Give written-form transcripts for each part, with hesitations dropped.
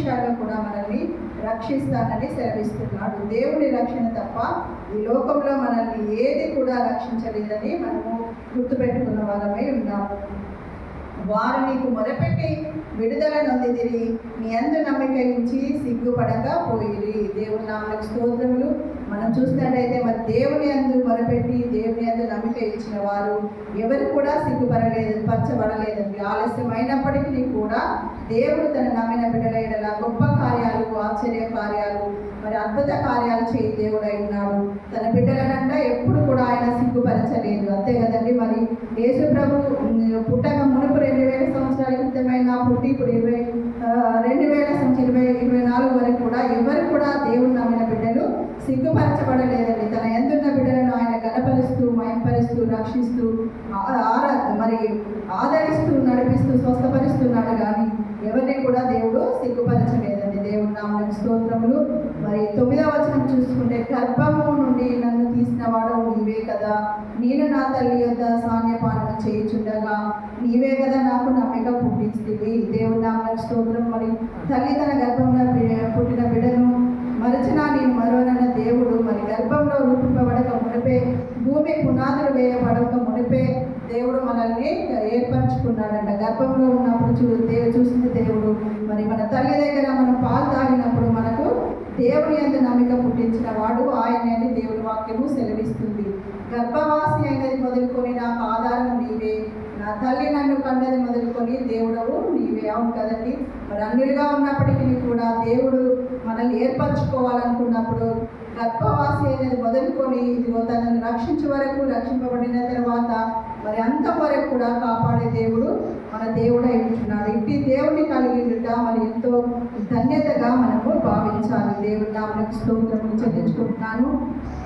విషయాల్లో కూడా మనల్ని రక్షిస్తానని సెలవిస్తున్నాడు. దేవుని రక్షణ తప్ప ఈ లోకంలో మనల్ని ఏది కూడా రక్షించలేదని మనము గుర్తుపెట్టుకున్న వాళ్ళమై ఉన్నాము. వారు నీకు మొదపెట్టి విడుదల నొందిదిరి, నీ అందు నమ్మిక ఉంచి సిగ్గుపడక పోయిరి. దేవుని నామమునకు స్తోత్రములు. మనం చూసినట్టయితే మరి దేవుని అందు మొదపెట్టి దేవుని అందు నమ్మిక ఇచ్చిన వారు ఎవరు కూడా పరచబడలేదండి. ఆలస్యమైనప్పటికీ కూడా దేవుడు తన నమ్మిన బిడ్డల గొప్ప కార్యాలు, ఆశ్చర్య కార్యాలు, మరి అద్భుత కార్యాలు చేయి దేవుడై ఉన్నాడు. తన బిడ్డలనంట ఎప్పుడు కూడా ఆయన సిగ్గుపరచలేదు. అంతే కదండి. మరి యేసు ప్రభు పుట్టక మునుపు 2000 సంవత్సరాల క్రితమైన పుట్టి ఇప్పుడు 2024 వరకు కూడా ఎవరు కూడా దేవుడు నమ్మిన బిడ్డలు సిగ్గుపరచబడలేదండి. తన ఎందున్న బిడ్డలను ఆయన గణపరుస్తూ, మయంపరుస్తూ, రక్షిస్తూ, మరి ఆదరిస్తూ, నడిపిస్తూ, స్వస్థపరుస్తున్నాడు. కానీ ఎవరిని కూడా దేవుడు సిగ్గుపరచలేదండి. దేవుడి నామమునకు స్తోత్రములు. మరి 9వ వచనం చూసుకుంటే, గర్భము నుండి నన్ను తీసిన వాడు నీవే కదా, నేను నా తల్లి యొద్ద సాన్యపానం చేయుచుండగా నీవే కదా నాకు నమ్మిక పుట్టించితివి. దేవుడి నామమునకు స్తోత్రం. మరి తల్లి తన గర్భంలో పుట్టిన బిడ్డను మరచినా నేను మరోనన్న దేవుడు మరి గర్భంలో రూపింపబడక మునిపే, భూమి పునాదులు వేయబడక మునిపే దేవుడు మనల్ని ఏర్పరచుకున్నాడంట. గర్భంలో ఉన్నప్పుడు చూసింది దేవుడు. మరి మన తల్లి దగ్గర మనం పాలు తాగినప్పుడు మనకు దేవుని యందు నమ్మిక పుట్టించిన వాడు ఆయన అని దేవుని వాక్యము సెలవిస్తుంది. గర్భవాసి అయినది మొదలుకొని నాకు ఆధారము నీవే, నా తల్లి నన్ను కన్నది మొదలుకొని దేవుడవు నీవే. అవును కదండి. మరి అన్యులుగా ఉన్నప్పటికీ కూడా దేవుడు మనల్ని ఏర్పరచుకోవాలనుకున్నప్పుడు గర్భవాసి అయినది మొదలుకొని ఇదిగో తనను రక్షించే వరకు, రక్షింపబడిన తర్వాత మరి అంత వరకు కూడా కాపాడే దేవుడు మన దేవుడై ఉంటున్నాడు. ఇంటి దేవుని కలిగిట మరి ఎంతో ధన్యతగా మనము భావించాలి. దేవుడి నామమునకు స్తోత్రములు చెల్లించుకుంటున్నాను.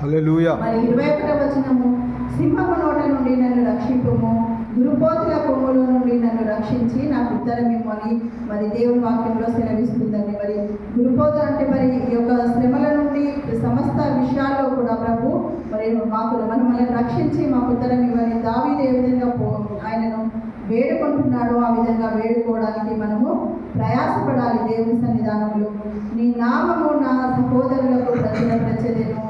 హల్లెలూయా. మరి 21వ వచనము, సింహము నోట నుండి నన్ను రక్షింపుము, గురుపోతుల కొమ్ముల నుండి నన్ను రక్షించి నాకు ఉత్తరం ఇమ్మని మరి దేవుని వాక్యంలో సెలవిస్తుందండి. మరి గురుపోత అంటే మరి ఈ యొక్క శ్రమల నుండి సమస్త విషయాల్లో కూడా ప్రభు మరి మనల్ని రక్షించి మాకు ఉత్తరం ఇవ్వని దావీదు ఏ విధంగా ఆయనను వేడుకుంటున్నాడో ఆ విధంగా వేడుకోవడానికి మనము ప్రయాసపడాలి దేవుని సన్నిధానంలో. నీ నామము నా సహోదరులకు ప్రచురపరచెదెను,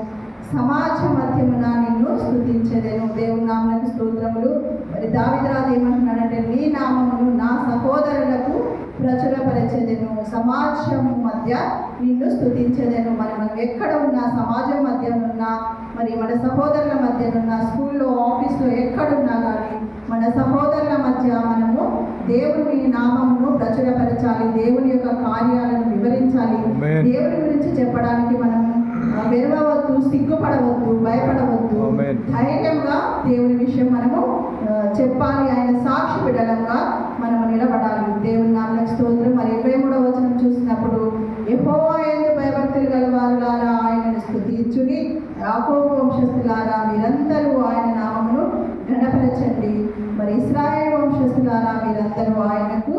సమాజ మధ్యమున నిన్ను స్తుతించెదెను. దేవుని నామమునకు స్తోత్రములు. మరి దావీదు రాజు ఏమంటున్నాడంటే, నీ నామమును నా సహోదరులకు ప్రచురపరచెదెను, సమాజము మధ్య నిన్ను స్తుతించెదెను. మరి మనం ఎక్కడ ఉన్నా, సమాజం మధ్య ఉన్నా, మరి మన సహోదరుల మధ్యనున్నా, స్కూల్లో, ఆఫీస్లో ఎక్కడున్నా కానీ మన సహోదరుల మధ్య మనము దేవుని నామమును ప్రచురపరచాలి. దేవుని యొక్క కార్యాలను వివరించాలి. దేవుని గురించి చెప్పడానికి మనము వెరవవద్దు, సిగ్గుపడవద్దు, భయపడవద్దు. ధైర్యంగా దేవుని విషయం మనము చెప్పాలి. ఆయన సాక్షి బిడ్డలంగా మనము నిలబడాలి. దేవుని నామమునకు స్తోత్రం. మరి 23వ వచనం చూసినప్పుడు, యెహోవా యందు భయభక్తులు గల వారులారా ఆయనను స్తుతించుడి, యాకోబు వంశస్థులారా మీరందరూ ఆయన నామమును ఘనపరచండి. మరి ఇశ్రాయేలు వంశస్థులారా మీరందరూ ఆయనకు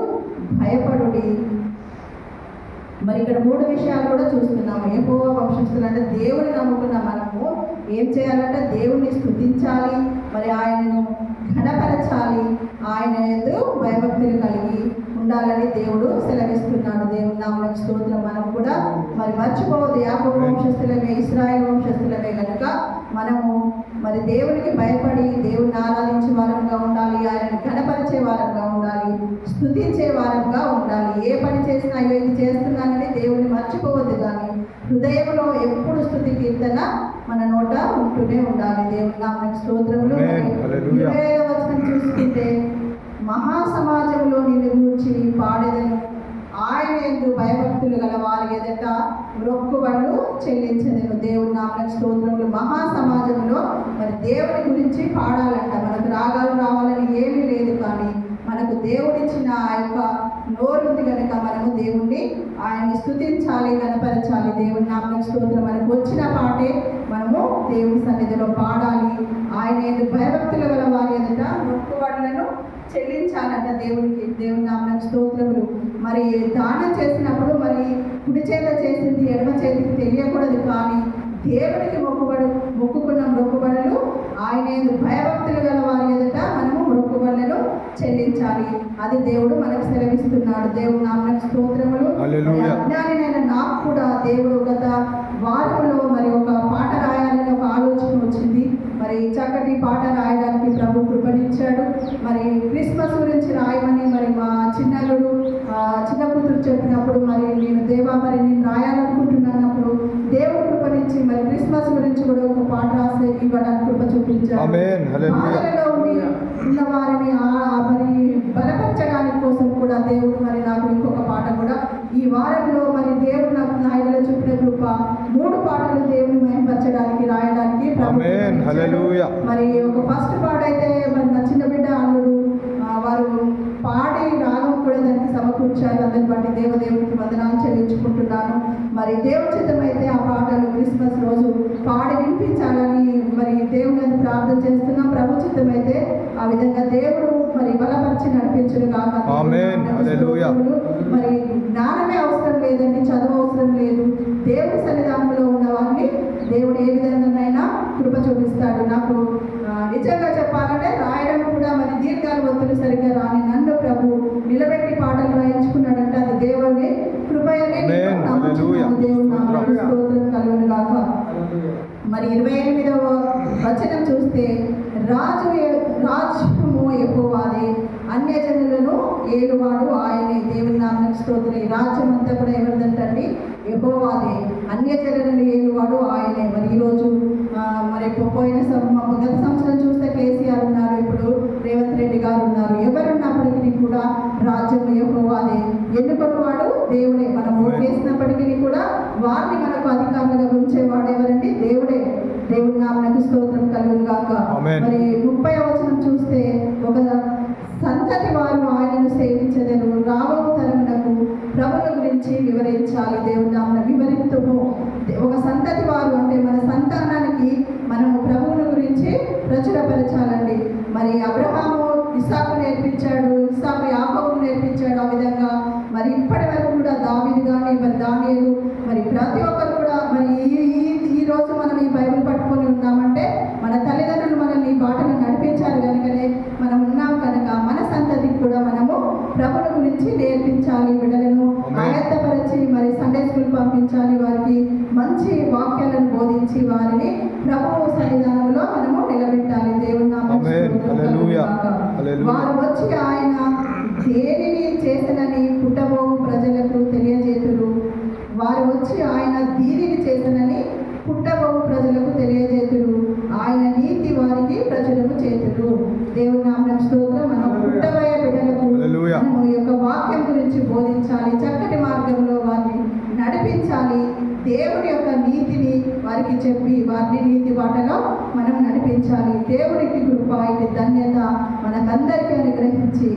భయపడుడి. మరి ఇక్కడ 3 విషయాలు కూడా చూస్తున్నాము. యెహోవా వంశస్థులు అంటే దేవుని నమ్ముకున్న మనము ఏం చేయాలంటే దేవుణ్ణి స్తుతించాలి, మరి ఆయనను ఘనపరచాలి, ఆయన యందు భయభక్తులు కలిగి ఉండాలని దేవుడు సెలవిస్తున్నాడు. దేవుని నామమునకు స్తోత్రం. మనం కూడా మరి మర్చిపోవద్దు, యాకోబు వంశస్థులమే, ఇశ్రాయేలు వంశస్థులమే కనుక మనము మరి దేవునికి భయపడి దేవుని ఆరాధించే వారంగా ఉండాలి, ఆయనను ఘనపరిచే వారంగా ఉండాలి, స్తుతించే వారంగా ఉండాలి. ఏ పని చేసినా అయ్యో ఇది చేస్తున్నానని దేవుని మర్చిపోవద్దు, కానీ హృదయంలో ఎప్పుడు స్తుతి కీర్తన మన నోట ఉంటూనే ఉండాలి. దేవుని నామమునకు స్తోత్రములు. 25వ వచనం చూసుకుంటే, మహాసమాజంలో నిన్ను గూర్చి పాడెదను, ఆయన యందు భయభక్తులు గల వారి ఎదుట మొక్కుబడులు చెల్లించెదను. దేవుని నామమునకు స్తోత్రములు. మహాసమాజంలో మరి దేవుని గురించి పాడాలంట. మనకు రాగాలు రావాలని ఏమీ లేదు, కానీ మనకు దేవుడిచ్చిన ఆ యొక్క నోరుంది కనుక మనము దేవుణ్ణి ఆయన్ని స్తుతించాలి, కనపరచాలి. దేవుని నామమునకు స్తోత్రం. మనకు వచ్చిన పాటే మనము దేవుని సన్నిధిలో పాడాలి. ఆయన యందు భయభక్తులు గల వారి ఎదుట మొక్కుబడులను చెల్లించాలంట దేవునికి. దేవుని నామమునకు స్తోత్రములు. మరి దానం చేసినప్పుడు మరి కుడి చేత చేసింది ఎడమ చేతికి తెలియకూడదు, కానీ దేవునికి మొక్కుకున్న మొక్కుబడులు ఆయన భయభక్తులు గల వారి ఎదుట మనము మొక్కుబడులను చెల్లించాలి. అది దేవుడు మనకు సెలవిస్తున్నాడు. దేవుని నామమునకు స్తోత్రములు. హల్లెలూయా. అజ్ఞాన చెప్పినప్పుడు మరి నేను దేవా మరి నేను రాయాలనుకుంటున్నప్పుడు దేవుడు కృపనిచ్చి మరి క్రిస్మస్ గురించి కూడా ఒక పాట రాసి ఇవ్వడానికి కృప చూపించాడు. ఆమేన్. హల్లెలూయా. బాధలలో ఉన్న వారిని మరి బలపరచడానికి కోసం కూడా దేవుడు మరి నాకు ఇంకొక పాట కూడా ఈ వారంలో మరి దేవుడు నాకు నాయనలో చూపిన కృప 3 పాటలు దేవుని మహిమపరచడానికి రాయడానికి ఆమేన్. హల్లెలూయా. మరి ఒక ఫస్ట్ పాట అయితే మరి నా చిన్న బిడ్డ అల్లుడు వారు పాడి రాగం కూడా దానికి సమకూర్చారు. అందరిని బట్టి దేవునికి వందనాలు చెల్లించుకుంటున్నాను. మరి దేవుడి చిత్తమైతే ఆ పాటలు క్రిస్మస్ రోజు పాడి వినిపించాలని మరి దేవుని ప్రార్థన చేస్తున్నాం. ప్రభు చిత్తమైతే ఆ విధంగా దేవుడు మరి బలపరిచి నడిపించడు కాక. ఆమేన్. హల్లెలూయా. మరి జ్ఞానమే అవసరం లేదండి, చదువు అవసరం లేదు. దేవుడి సన్నిధానంలో ఉన్న వారిని దేవుడు ఏ విధంగానైనా కృప చూపిస్తాడు. నాకు నిజంగా చెప్పాలంటే రాయడం కూడా మరి దీర్ఘాలు ఒత్తులు సరిగ్గా రాని నన్ను ప్రభు నిలబెట్టి పాటలు రాయించుకున్నాడంటే అది దేవుడి కృపయనే దేవుడు నామమునకు స్తోత్రం కలుగును గాక. మరి 28వ వచనం చూస్తే రాజ్యము యెహోవాదే, అన్యజనులను ఏలువాడు ఆయనే. దేవుని నామమునకు స్తోత్రం. ఈ రాజ్యం అంతా కూడా ఎవరిదంటండి? యెహోవాదే. అన్యజనులను ఏలువాడు ఆయనే. మరి ఈరోజు మరి పోయిన గత సంవత్సరం చూస్తే కేసీఆర్ ఉన్నారు, ఇప్పుడు రేవంత్ రెడ్డి గారు ఉన్నారు. ఎవరున్నప్పటికీ కూడా రాజ్యం యెహోవాదే. ఎన్నుకున్నవాడు దేవుడే. మనం ఓటు వేసినప్పటికీ కూడా వారిని మనకు అధికారులుగా ఉంచేవాడు ఎవరండి? దేవుడే. దేవుని నామమునకు స్తోత్రం కలుగును గాక. మరి 30వ వచనం చూస్తే ఒక సంతతి వారు ఆయనను సేవించదరు, రాబోవు తరమునకు ప్రభుల గురించి వివరించాలి. దేవుని నామమున వివరిత్తుము. ఒక సంతతి వారు అంటే మన సంతానానికి మనము ప్రభువుల గురించి ప్రచురపరచాలండి. మరి అబ్రహాము ఇస్సాకు నేర్పించాడు, ఇస్సాకు యాకోబుకు నేర్పించాడు. ఆ విధంగా మరి ఇప్పటి వరకు కూడా దావీదు కానీ మరి దానియేలు మరి ప్రతి ఒక్కరు కూడా మరి ఈ రోజు మనం ఈ బైబిల్ పట్టుకొని ఉన్నామంటే మన తల్లిదండ్రులు మనల్ని ఈ బాటను నడిపించారు కనుకనే మనం ఉన్నాం కనుక మన సంతతికి కూడా మనము ప్రభుల గురించి నేర్పించాలి. బిడ్డలను ఆయత్తపరిచి మరి సండే స్కూల్ పంపించాలి. వారికి మంచి వాక్యాలను బోధించి వారిని ప్రభువు సన్నిధానంలో మనము నిలబెట్టాలి. దేవుని వారు వచ్చి ఆయన దేనిని చేసనని పుట్టబోవు ప్రజలకు తెలియజేతురు. వారు వచ్చి ఆయన దీనిని చేసనని పుట్టబోవు ప్రజలకు తెలియజేతురు. ఆయన నీతి వారికి ప్రచురము చేతురు. దేవుని నామమునకు స్తోత్రం. మనం పుట్టబోయే బిడ్డలకు మనము ఈ యొక్క వాక్యం గురించి బోధించాలి, చక్కటి మార్గంలో వారిని నడిపించాలి. దేవుడి యొక్క నీతిని వారికి చెప్పి వారిని నీతి బాటలో మనం నడిపించాలి. దేవుడికి కృప, ఇది ధన్యత మనకందరికీ అనుగ్రహించి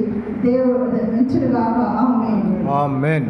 దేవుడు ఉంచునుగాక. ఆమేన్. ఆమేన్.